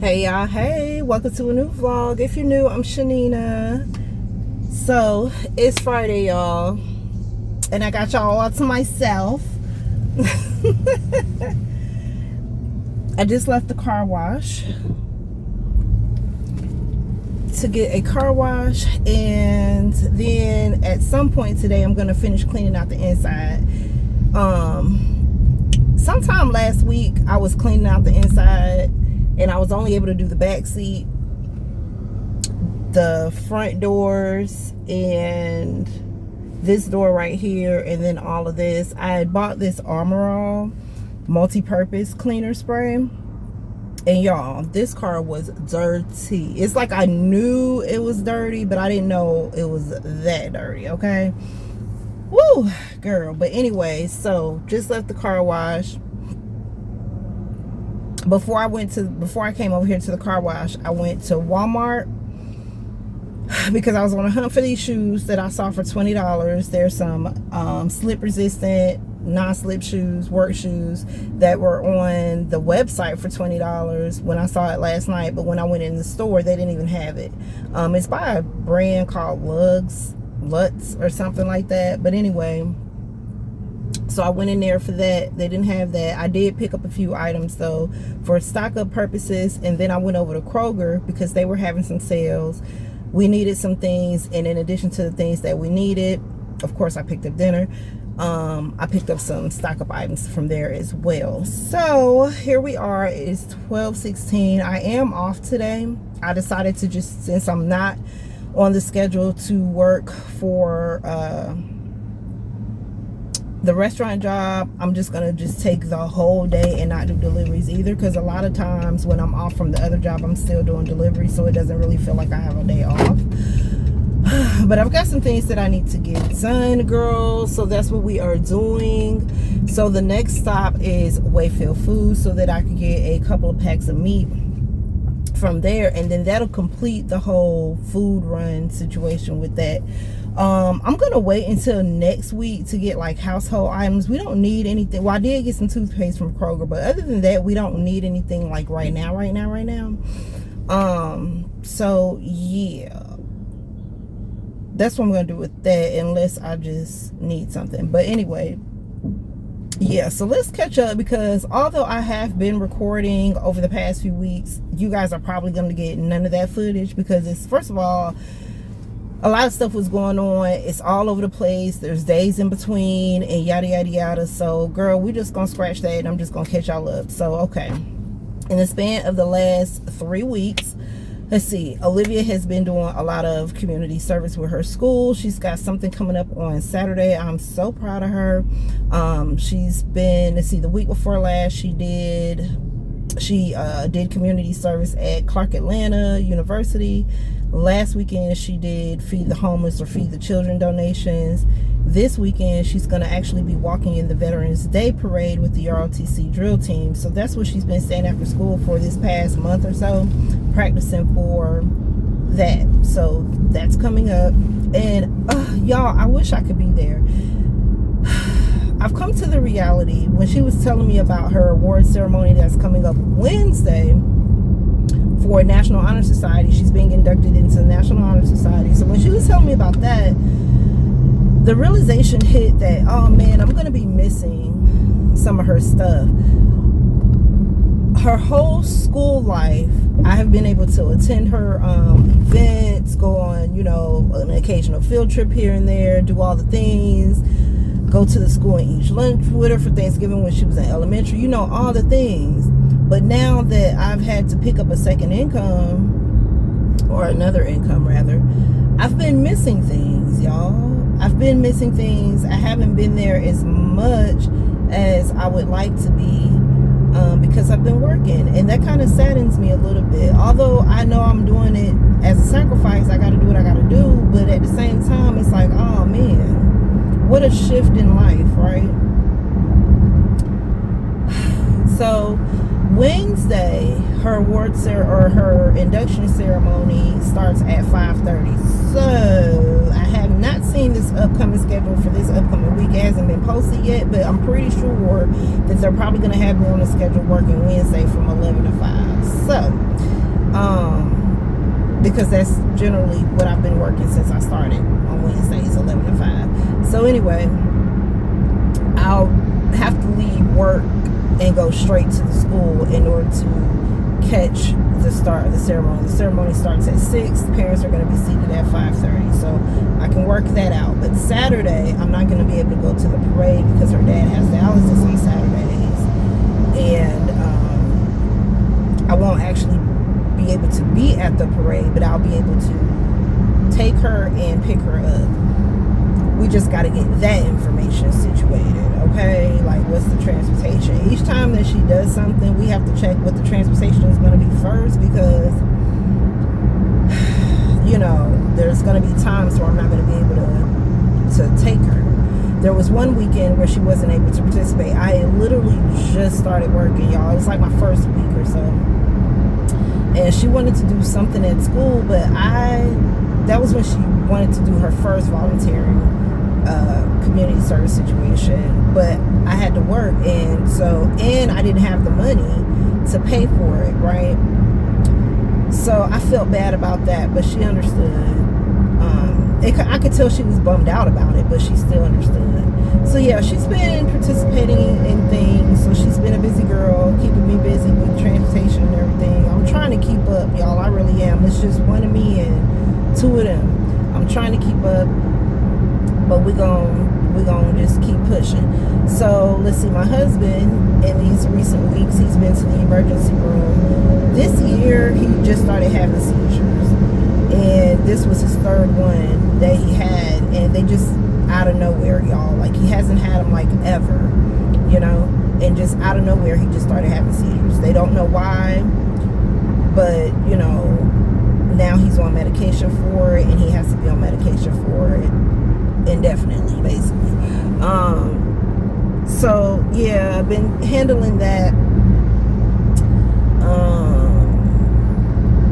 Hey y'all, hey, welcome to a new vlog. If you're new, I'm Chanina. So it's Friday, y'all, and I got y'all all to myself. I just left the car wash to get a car wash, and then at some point today I'm gonna finish cleaning out the inside. Sometime last week I was cleaning out the inside and I was only able to do the back seat, the front doors, and this door right here, and then all of this. I had bought this Armor All multi-purpose cleaner spray, and y'all, this car was dirty. It's like I knew it was dirty, but I didn't know it was that dirty, okay? Woo, girl. But anyway, so just left the car wash. Before I came over here to the car wash, I went to Walmart because I was on a hunt for these shoes that I saw for $20. There's some slip resistant non-slip shoes, work shoes, that were on the website for $20 when I saw it last night, but when I went in the store they didn't even have it. It's by a brand called Lutz or something like that. But anyway, so I went in there for that. They didn't have that. I did pick up a few items though for stock up purposes, and then I went over to Kroger because they were having some sales. We needed some things, and in addition to the things that we needed, of course I picked up dinner. I picked up some stock up items from there as well. So here we are. It's 12:16. I am off today. I decided to just, since I'm not on the schedule to work for the restaurant job, I'm just gonna take the whole day and not do deliveries either, because a lot of times when I'm off from the other job I'm still doing deliveries, so it doesn't really feel like I have a day off. But I've got some things that I need to get done, girls, so that's what we are doing. So the next stop is Wayfield Foods so that I can get a couple of packs of meat from there, and then that'll complete the whole food run situation with that. I'm gonna wait until next week to get like household items. We don't need anything. Well, I did get some toothpaste from Kroger, but other than that we don't need anything like right now. So yeah, that's what I'm gonna do with that, unless I just need something. But anyway, yeah, so let's catch up, because although I have been recording over the past few weeks, you guys are probably going to get none of that footage, because it's, first of all, a lot of stuff was going on. It's all over the place. There's days in between and yada yada yada. So girl, we're just gonna scratch that and I'm just gonna catch y'all up. So okay, in the span of the last 3 weeks, let's see, Olivia has been doing a lot of community service with her school. She's got something coming up on Saturday. I'm so proud of her. She's been, let's see, the week before last she did community service at Clark Atlanta University. Last weekend she did Feed the Homeless or Feed the Children donations. This weekend she's going to actually be walking in the Veterans Day Parade with the ROTC drill team. So that's what she's been staying after school for this past month or so, practicing for that. So that's coming up. And y'all, I wish I could be there. I've come to the reality, when she was telling me about her award ceremony that's coming up Wednesday for National Honor Society. She's being inducted into the National Honor Society. So when she was telling me about that, the realization hit that, oh man, I'm going to be missing some of her stuff. Her whole school life, I have been able to attend her events, go on, an occasional field trip here and there, do all the things, go to the school and eat lunch with her for Thanksgiving when she was in elementary, all the things. But now that I've had to pick up a second income, or another income rather, I've been missing things, y'all. I've been missing things. I haven't been there as much as I would like to be, because I've been working, and that kind of saddens me a little bit. Although I know I'm doing it as a sacrifice, I got to do what I got to do, but at the same time it's like, oh man, what a shift in life, right? So Wednesday, her her induction ceremony starts at 5:30. So I have not seen this upcoming schedule for this upcoming week. It hasn't been posted yet, but I'm pretty sure that they're probably going to have me on the schedule working Wednesday from 11 to 5. So because that's generally what I've been working since I started on Wednesdays, 11 to 5. So anyway, I'll have to leave work and go straight to the school in order to catch the start of the ceremony. The ceremony starts at 6. The parents are going to be seated at 5:30, so I can work that out. But Saturday, I'm not going to be able to go to the parade because her dad has dialysis on Saturdays, and I won't actually be able to be at the parade, but I'll be able to take her and pick her up. We just got to get that information situated, okay? Like, what's the transportation? Each time that she does something, we have to check what the transportation is going to be first, because, you know, there's going to be times where I'm not going to be able to take her. There was one weekend where she wasn't able to participate. I had literally just started working, y'all. It was like my first week or so. And she wanted to do something at school, but that was when she wanted to do her first volunteering community service situation. But I had to work, and I didn't have the money to pay for it, right? So I felt bad about that, but she understood. I could tell she was bummed out about it, but she still understood. So yeah, she's been participating in things. So she's been a busy girl, keeping me busy with transportation and everything. I'm trying to keep up, y'all. I really am. It's just one of me and two of them. I'm trying to keep up, but we're gonna just keep pushing. So let's see, my husband, in these recent weeks, he's been to the emergency room. This year, he just started having seizures, and this was his third one that he had, and they just out of nowhere, y'all. Like, he hasn't had them like ever, you know, and just out of nowhere, he just started having seizures. They don't know why, but you know, now he's on medication for it, and he has to be on medication for it indefinitely, basically. So yeah, I've been handling that,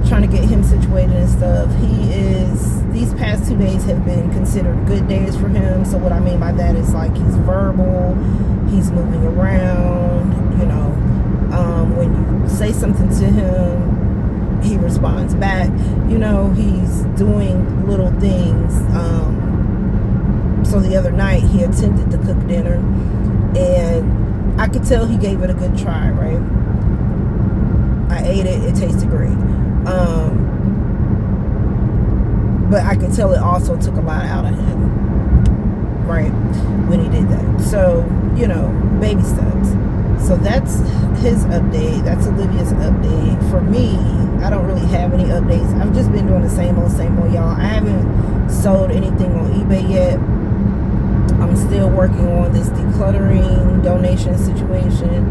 trying to get him situated and stuff. These past 2 days have been considered good days for him. So what I mean by that is, like, he's verbal, he's moving around, you know, when you say something to him, he responds back, you know, he's doing little things. So the other night he attempted to cook dinner, and I could tell he gave it a good try, right? I ate it, it tasted great. But I could tell it also took a lot out of him, right, when he did that. So, you know, baby steps. So that's his update. That's Olivia's update. For me, I don't really have any updates. I've just been doing the same old, y'all. I haven't sold anything on eBay yet. I'm still working on this decluttering donation situation.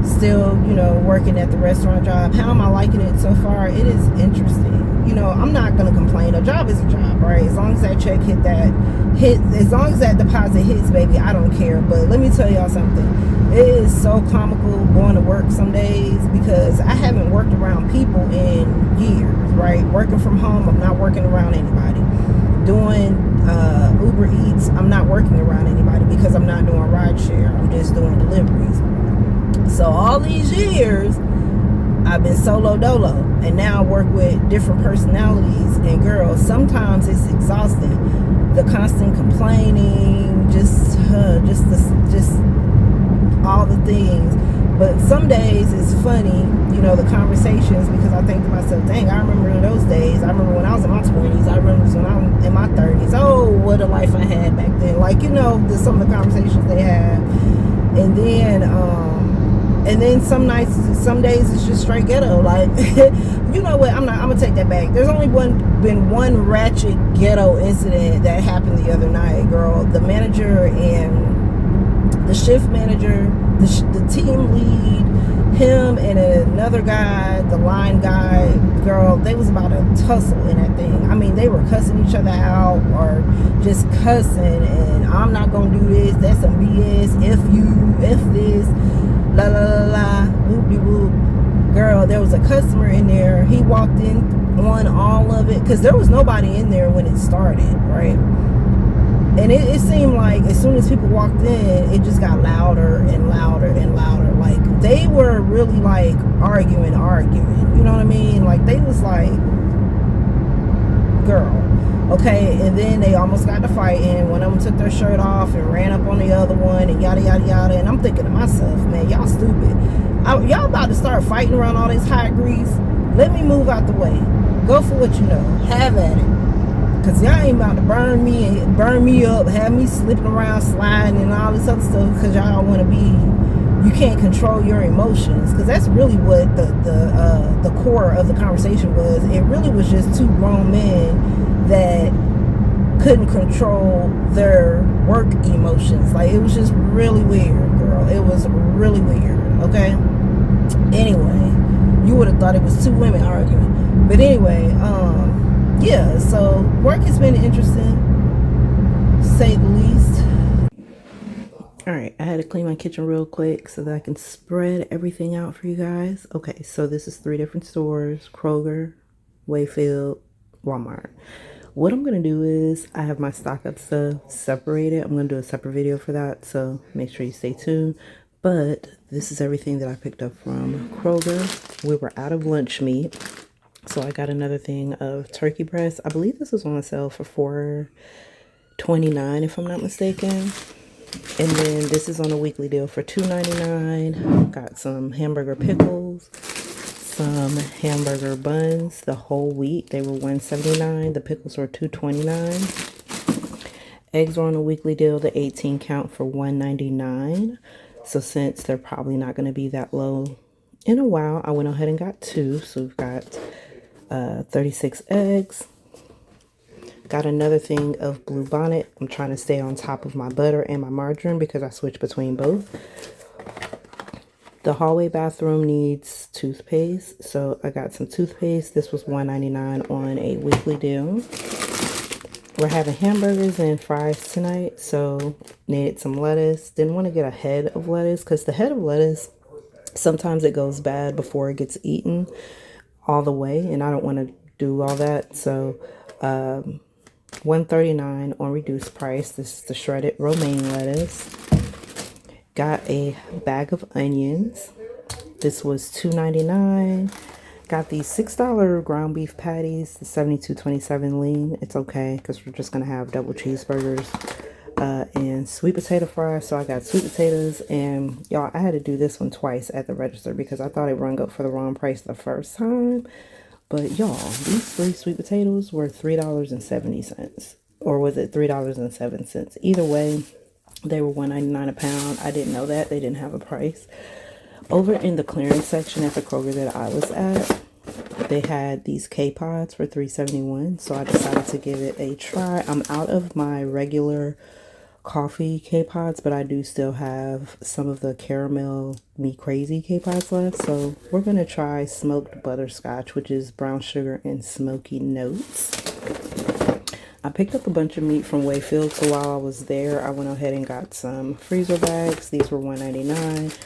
Still, you know, working at the restaurant job. How am I liking it so far? It is interesting. You know, I'm not gonna complain. A job is a job, right? As long as that check as long as that deposit hits, baby, I don't care. But let me tell y'all something. It is so comical going to work some days, because I haven't worked around people in years, right? Working from home, I'm not working around anybody. Doing Uber Eats, I'm not working around anybody because I'm not doing rideshare. I'm just doing deliveries. So all these years, I've been solo dolo, and now I work with different personalities. And girls, sometimes it's exhausting. The constant complaining, just all the things. But some days it's funny, you know, the conversations, because I think to myself, dang, I remember those days. I remember when I was in my 20s. I remember when I was in my 30s. Oh, what a life I had back then. Like, you know, some of the conversations they have. And then some days it's just straight ghetto. Like, you know what? I'm gonna take that back. There's only been one ratchet ghetto incident that happened the other night, girl. The manager and the shift manager, the team lead, him and another guy, the line guy, girl, they was about to tussle in that thing. I mean, they were cussing each other out, or just cussing, and I'm not gonna do this, that's some BS, F this, la la la la, whoop de whoop. Girl, there was a customer in there. He walked in on all of it, because there was nobody in there when it started, right? And it seemed like as soon as people walked in, it just got louder and louder and louder. Like, they were really like arguing. You know what I mean? Like they was like, girl. Okay, and then they almost got to fighting. One of them took their shirt off and ran up on the other one and yada yada yada. And I'm thinking to myself, man, y'all stupid. Y'all about to start fighting around all this hot grease. Let me move out the way. Go for what you know. Have at it. Cause y'all ain't about to burn me up, have me slipping around, sliding and all this other stuff. Cause y'all want to be, you can't control your emotions. Cause that's really what the core of the conversation was. It really was just two grown men that couldn't control their work emotions. Like it was just really weird, girl. It was really weird. Okay. Anyway, you would have thought it was two women arguing, but anyway, yeah. So work has been interesting, to say the least. All right, I had to clean my kitchen real quick so that I can spread everything out for you guys. Okay, so this is 3 different stores: Kroger, Wayfield, Walmart. What I'm gonna do is I have my stock up stuff separated. I'm gonna do a separate video for that, so make sure you stay tuned. But this is everything that I picked up from Kroger. We were out of lunch meat, so I got another thing of turkey breast. I believe this was on sale for $4.29 if I'm not mistaken. And then this is on a weekly deal for $2.99. Got some hamburger pickles, some hamburger buns, the whole wheat. They were $1.79. The pickles were $2.29. Eggs were on a weekly deal, the 18 count for $1.99. So since they're probably not going to be that low in a while, I went ahead and got 2. So we've got 36 eggs. Got another thing of Blue Bonnet. I'm trying to stay on top of my butter and my margarine because I switch between both. The hallway bathroom needs toothpaste, so I got some toothpaste. This was $1.99 on a weekly deal. We're having hamburgers and fries tonight, so needed some lettuce. Didn't want to get a head of lettuce because the head of lettuce, sometimes it goes bad before it gets eaten all the way, and I don't want to do all that. So $1.39 on reduced price. This is the shredded romaine lettuce. Got a bag of onions. This was $2.99. Got these $6 ground beef patties, the 7227 lean. It's okay because we're just going to have double cheeseburgers and sweet potato fries. So I got sweet potatoes, and y'all, I had to do this one twice at the register because I thought it rung up for the wrong price the first time. But y'all, these 3 sweet potatoes were $3.70, or was it $3.07? Either way, they were $1.99 a pound. I didn't know that. They didn't have a price. Over in the clearance section at the Kroger that I was at, they had these K-Pods for $3.71, so I decided to give it a try. I'm out of my regular coffee K-Pods, but I do still have some of the caramel me crazy K-Pods left, so we're going to try smoked butterscotch, which is brown sugar and smoky notes. I picked up a bunch of meat from Wayfield, so while I was there, I went ahead and got some freezer bags. These were $1.99.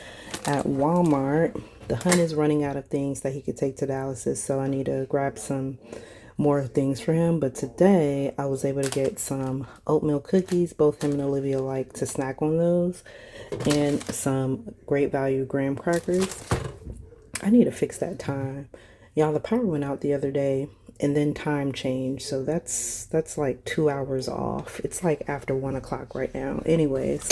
At Walmart, the Hun is running out of things that he could take to dialysis, so I need to grab some more things for him. But today, I was able to get some oatmeal cookies. Both him and Olivia like to snack on those. And some Great Value graham crackers. I need to fix that time. Y'all, the power went out the other day, and then time changed, so that's like 2 hours off. It's like after 1 o'clock right now. Anyways,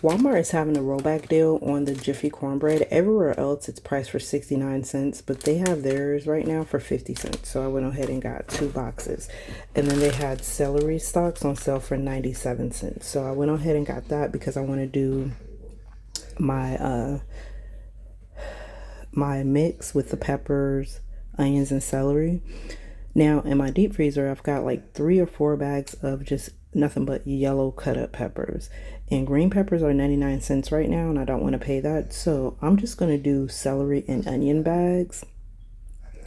Walmart is having a rollback deal on the Jiffy cornbread. Everywhere else it's priced for 69 cents, but they have theirs right now for 50 cents. So I went ahead and got 2 boxes. And then they had celery stalks on sale for 97 cents. So I went ahead and got that because I want to do my my mix with the peppers, onions, and celery. Now in my deep freezer, I've got like 3 or 4 bags of just nothing but yellow cut up peppers, and green peppers are 99 cents right now, and I don't want to pay that. So I'm just going to do celery and onion bags,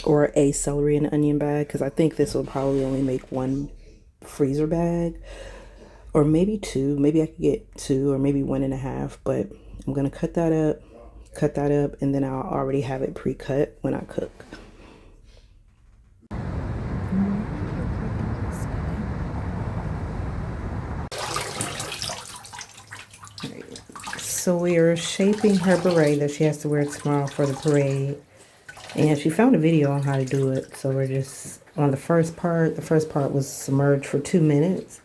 or a celery and onion bag, because I think this will probably only make 1 freezer bag, or maybe 2. Maybe I could get 2, or maybe 1.5, but I'm going to cut that up, and then I'll already have it pre-cut when I cook. So we are shaping her beret that she has to wear tomorrow for the parade. And she found a video on how to do it. So we're just on the first part. The first part was submerged for 2 minutes.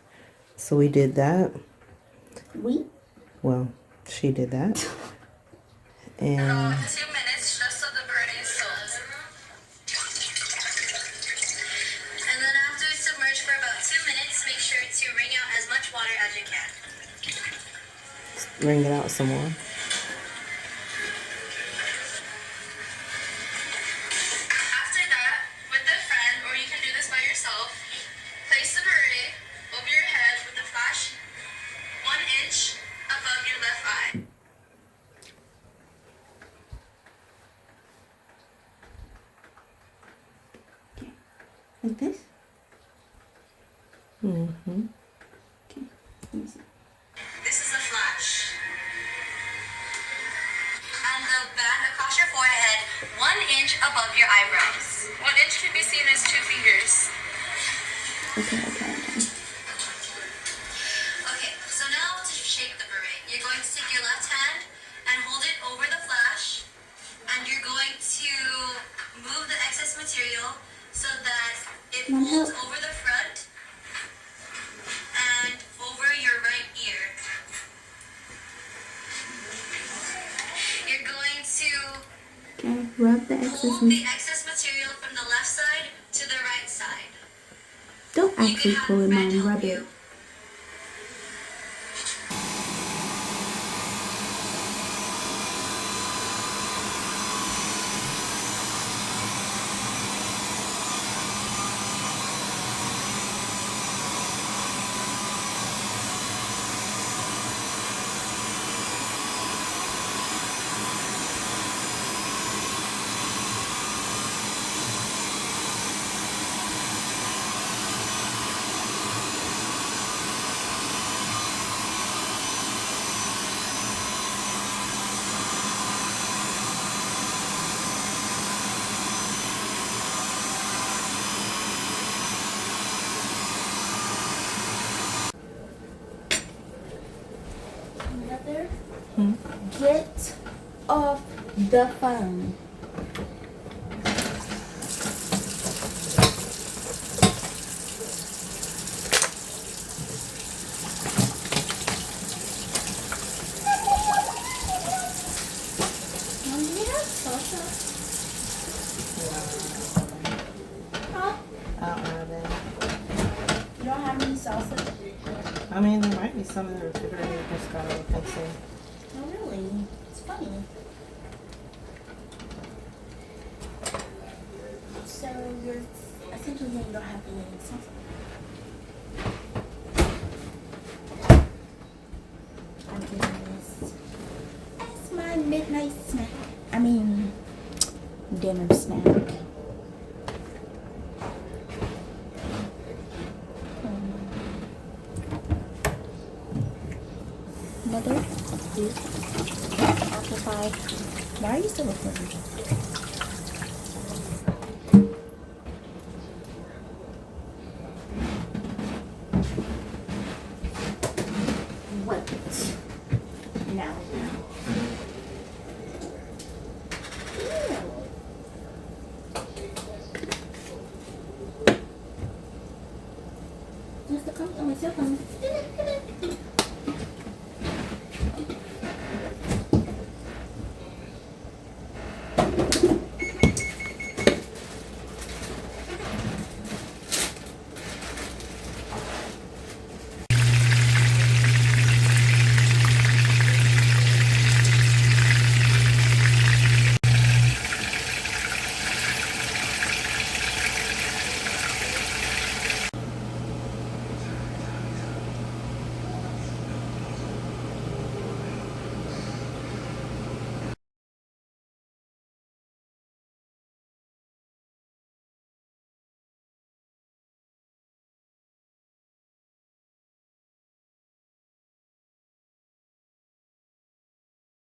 So we did that. Well, she did that. And 2 minutes just so the beret is sold. And then after it's submerged for about 2 minutes, make sure to wring out as much water as you can. wring it out some more. After that, with a friend, or you can do this by yourself, place the beret over your head with the flash 1 inch above your left eye. Like this? Mm-hmm. Okay, let me see. This is a flash. And the band across your forehead 1 inch above your eyebrows. 1 inch can be seen as 2 fingers. Okay. Okay, so now to shape the beret, you're going to take your left hand and hold it over the flash, and you're going to move the excess material so that it folds over the front and over your right ear. You're going to Okay, rub the excess. move the excess material from the left side to the right side. Don't You actually can have pull a it, friend Mom. help Rub you. it. Mother, get off the phone. Mom, do you have salsa? Huh? I don't have that. You don't have any salsa? I mean, there might be some in the refrigerator. Just gotta look and see. Oh, really? It's funny. So you're essentially saying you don't have any salsa? I'm getting this as my midnight snack. I mean, dinner snack. Mother, occupied. Why are you still recording?